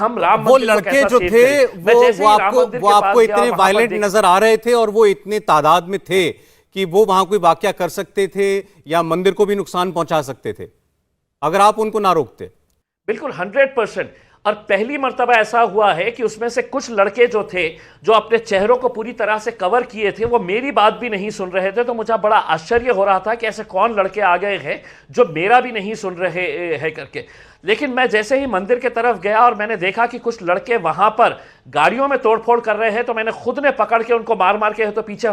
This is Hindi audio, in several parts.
हम राम वो मंदिर को लड़के कैसा जो सेव थे करें। मैं जैसे ही राम मंदिर वो के पास आपको गया, इतने वहां पर वायलेंट नजर आ रहे थे और वो इतने तादाद में थे कि वो वहां कोई वाकया कर सकते थे या मंदिर को भी नुकसान पहुंचा सकते थे अगर आप उनको ना रोकते। बिल्कुल 100%। और पहली मर्तबा ऐसा हुआ है कि उसमें से कुछ लड़के जो थे, जो अपने चेहरों को पूरी तरह से कवर किए थे, वो मेरी बात भी नहीं सुन रहे थे। तो मुझे बड़ा आश्चर्य हो रहा था कि ऐसे कौन लड़के आ गए हैं जो मेरा भी नहीं सुन रहे हैं करके। लेकिन मैं जैसे ही मंदिर की तरफ गया और मैंने देखा कि कुछ लड़के वहां पर गाड़ियों में तोड़फोड़ कर रहे हैं, तो मैंने खुद ने पकड़ के उनको मार मार के तो पीछे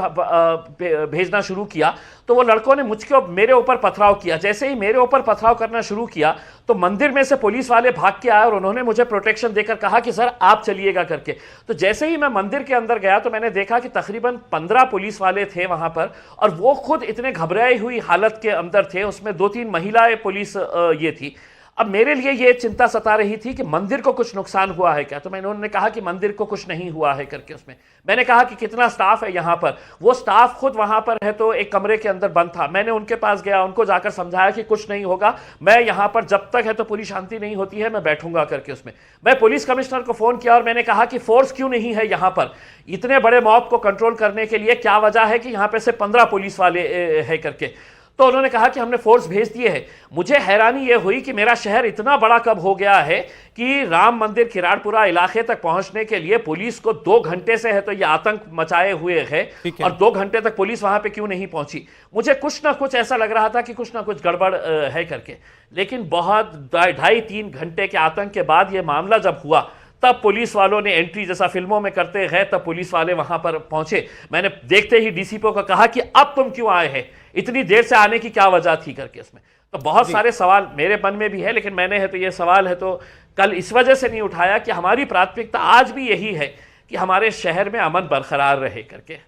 भेजना शुरू किया। तो वो लड़कों ने मुझको मेरे ऊपर पथराव किया। जैसे ही मेरे ऊपर पथराव करना शुरू किया तो मंदिर में से पुलिस वाले भाग के आए और उन्होंने मुझे प्रोटेक्शन देकर कहा कि सर आप चलिएगा करके। तो जैसे ही मैं मंदिर के अंदर गया तो मैंने देखा कि तकरीबन 15 पुलिस वाले थे वहां पर, और वो खुद इतने घबराई हुई हालत के अंदर थे। उसमें 2-3 महिलाएं पुलिस ये थी। अब मेरे लिए ये चिंता सता रही थी कि मंदिर को कुछ नुकसान हुआ है क्या। तो मैंने उन्होंने कहा कि मंदिर को कुछ नहीं हुआ है करके। उसमें मैंने कहा कि कितना स्टाफ है यहाँ पर। वो स्टाफ खुद वहां पर है तो एक कमरे के अंदर बंद था। मैंने उनके पास गया, उनको जाकर समझाया कि कुछ नहीं होगा, मैं यहाँ पर जब तक है तो पूरी शांति नहीं होती है मैं बैठूंगा करके। उसमें मैं पुलिस कमिश्नर को फोन किया और मैंने कहा कि फोर्स क्यों नहीं है यहाँ पर इतने बड़े मॉब को कंट्रोल करने के लिए, क्या वजह है कि यहाँ पे से 15 पुलिस वाले है करके। तो उन्होंने कहा कि हमने फोर्स भेज दिए हैं। मुझे हैरानी यह हुई कि मेरा शहर इतना बड़ा कब हो गया है कि राम मंदिर किराड़पुरा इलाके तक पहुंचने के लिए पुलिस को 2 घंटे से है तो ये आतंक मचाए हुए है, और 2 घंटे तक पुलिस वहां पे क्यों नहीं पहुंची। मुझे कुछ ना कुछ ऐसा लग रहा था कि कुछ ना कुछ गड़बड़ है करके। लेकिन बहुत 2.5-3 घंटे के आतंक के बाद ये मामला जब हुआ, तब पुलिस वालों ने एंट्री जैसा फिल्मों में करते हैं, तब पुलिस वाले वहां पर पहुंचे। मैंने देखते ही डीसीपी को कहा कि अब तुम क्यों आए हैं, इतनी देर से आने की क्या वजह थी करके। इसमें तो बहुत सारे सवाल मेरे मन में भी है, लेकिन मैंने है तो ये सवाल है तो कल इस वजह से नहीं उठाया कि हमारी प्राथमिकता आज भी यही है कि हमारे शहर में अमन बरकरार रहे करके।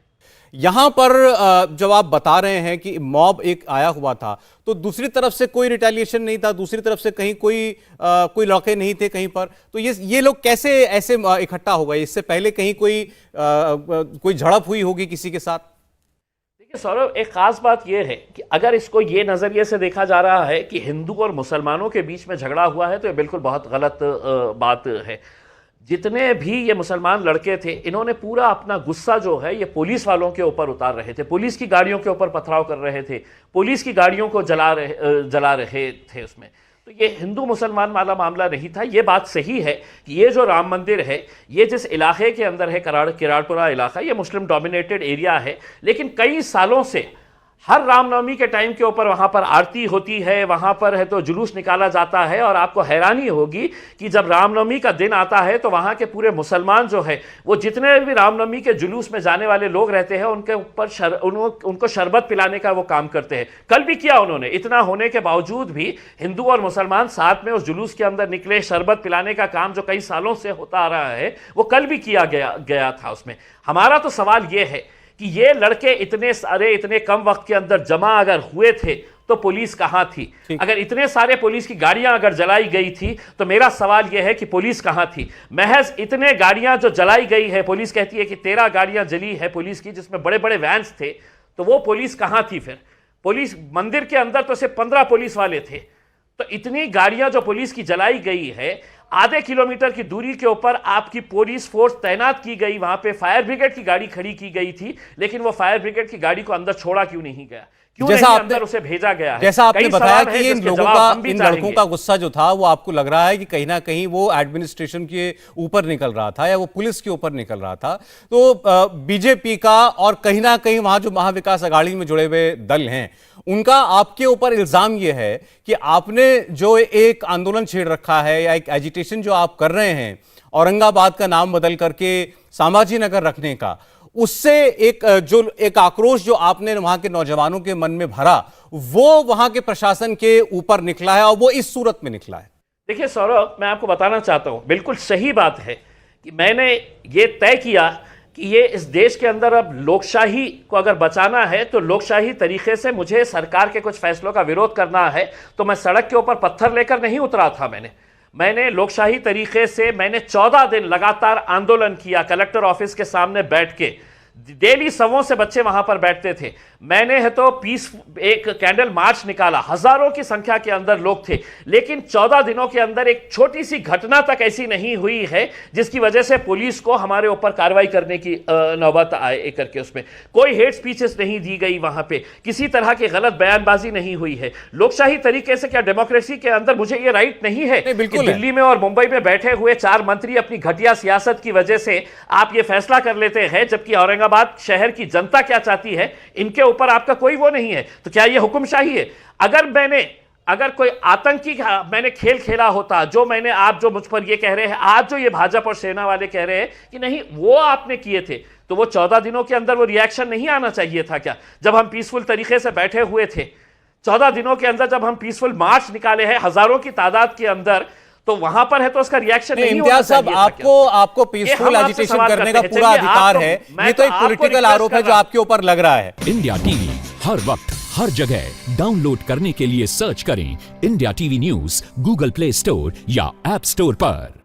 यहां पर जब आप बता रहे हैं कि मॉब एक आया हुआ था, तो दूसरी तरफ से कोई रिटेलिएशन नहीं था, दूसरी तरफ से कहीं कोई लड़के नहीं थे कहीं पर, तो ये लोग कैसे ऐसे इकट्ठा हो गए? इससे पहले कहीं कोई झड़प हुई होगी किसी के साथ? देखिए सौरभ, एक खास बात यह है कि अगर इसको ये नजरिए से देखा जा रहा है कि हिंदू और मुसलमानों के बीच में झगड़ा हुआ है, तो ये बिल्कुल बहुत गलत बात है। जितने भी ये मुसलमान लड़के थे, इन्होंने पूरा अपना गुस्सा जो है ये पुलिस वालों के ऊपर उतार रहे थे, पुलिस की गाड़ियों के ऊपर पथराव कर रहे थे, पुलिस की गाड़ियों को जला रहे थे उसमें। तो ये हिंदू मुसलमान वाला मामला नहीं था। ये बात सही है कि ये जो राम मंदिर है, ये जिस इलाके के अंदर है किराड़पुरा इलाका, ये मुस्लिम डोमिनेटेड एरिया है। लेकिन कई सालों से हर रामनवमी के टाइम के ऊपर वहां पर आरती होती है, वहां पर है तो जुलूस निकाला जाता है। और आपको हैरानी होगी कि जब रामनवमी का दिन आता है तो वहां के पूरे मुसलमान जो है वो जितने भी रामनवमी के जुलूस में जाने वाले लोग रहते हैं उनके ऊपर उनको शरबत पिलाने का वो काम करते हैं। कल भी किया उन्होंने। इतना होने के बावजूद भी हिंदू और मुसलमान साथ में उस जुलूस के अंदर निकले। शरबत पिलाने का काम जो कई सालों से होता आ रहा है वो कल भी किया गया था उसमें। हमारा तो सवाल ये है कि ये लड़के इतने सारे इतने कम वक्त के अंदर जमा अगर हुए थे तो पुलिस कहां थी? अगर इतने सारे पुलिस की गाड़ियां अगर जलाई गई थी तो मेरा सवाल यह है कि पुलिस कहां थी? महज इतने गाड़ियां जो जलाई गई है, पुलिस कहती है कि 13 गाड़ियां जली है पुलिस की, जिसमें बड़े बड़े वैन्स थे, तो वो पुलिस कहां थी फिर? पुलिस मंदिर के अंदर तो सिर्फ 15 पुलिस वाले थे। तो इतनी गाड़ियां जो पुलिस की जलाई गई है, आधे किलोमीटर की दूरी के ऊपर आपकी पुलिस फोर्स तैनात की गई, वहां पे फायर ब्रिगेड की गाड़ी खड़ी की गई थी, लेकिन वो फायर ब्रिगेड की गाड़ी को अंदर छोड़ा क्यों नहीं गया? क्यों नहीं अंदर उसे भेजा गया है? जैसा आपने बताया कि इन लड़कों का गुस्सा जो था वो आपको लग रहा है कि कहीं ना कहीं वो एडमिनिस्ट्रेशन के ऊपर निकल रहा था या वो पुलिस के ऊपर निकल रहा था। तो बीजेपी का और कहीं ना कहीं वहां जो महाविकास अघाड़ी में जुड़े हुए दल हैं, उनका आपके ऊपर इल्जाम यह है कि आपने जो एक आंदोलन छेड़ रखा है या एक एजिटेशन जो आप कर रहे हैं औरंगाबाद का नाम बदल करके संभाजी नगर रखने का, उससे एक आक्रोश जो आपने वहां के नौजवानों के मन में भरा, वो वहां के प्रशासन के ऊपर निकला है और वो इस सूरत में निकला है। देखिए सौरभ, मैं आपको बताना चाहता हूं, बिल्कुल सही बात है कि मैंने ये तय किया कि ये इस देश के अंदर अब लोकशाही को अगर बचाना है तो लोकशाही तरीके से मुझे सरकार के कुछ फैसलों का विरोध करना है। तो मैं सड़क के ऊपर पत्थर लेकर नहीं उतरा था। मैंने लोकशाही तरीके से मैंने 14 दिन लगातार आंदोलन किया कलेक्टर ऑफिस के सामने बैठ के। डेली 100 से बच्चे वहां पर बैठते थे। मैंने है तो एक कैंडल मार्च निकाला, हजारों की संख्या के अंदर लोग थे, लेकिन 14 दिनों के अंदर एक छोटी सी घटना तक ऐसी नहीं हुई है जिसकी वजह से पुलिस को हमारे ऊपर कार्रवाई करने की नौबत आए करके। उसमें कोई हेट स्पीचेस नहीं दी गई, वहां पे किसी तरह की गलत बयानबाजी नहीं हुई है। लोकशाही तरीके से, क्या डेमोक्रेसी के अंदर मुझे ये राइट नहीं है कि दिल्ली में और मुंबई में बैठे हुए 4 मंत्री अपनी घटिया सियासत की वजह से आप ये फैसला कर लेते हैं, जबकि औरंगाबाद शहर की जनता क्या चाहती है इनके ऊपर आपका कोई वो नहीं है? तो क्या ये हुक्मशाही है? अगर कोई आतंकी मैंने खेल खेला होता, आप जो मुझ पर ये कह रहे हैं, आज जो ये भाजपा और सेना वाले कह रहे हैं कि नहीं वो आपने किए थे, तो वो 14 दिनों के अंदर वो रिएक्शन नहीं आना चाहिए था क्या? जब हम पीसफुल तरीके से बैठे हुए थे, 14 दिनों के अंदर जब हम पीसफुल मार्च निकाले हैं हजारों की तादाद के अंदर, तो वहां पर है तो उसका रिएक्शन नहीं होना चाहिए था। आपको पीसफुल एजिटेशन करने का पूरा अधिकार है, ये तो एक पॉलिटिकल आरोप है जो आपके ऊपर लग रहा है। इंडिया टीवी हर वक्त हर जगह डाउनलोड करने के लिए सर्च करें India TV news Google play store या ऐप स्टोर पर।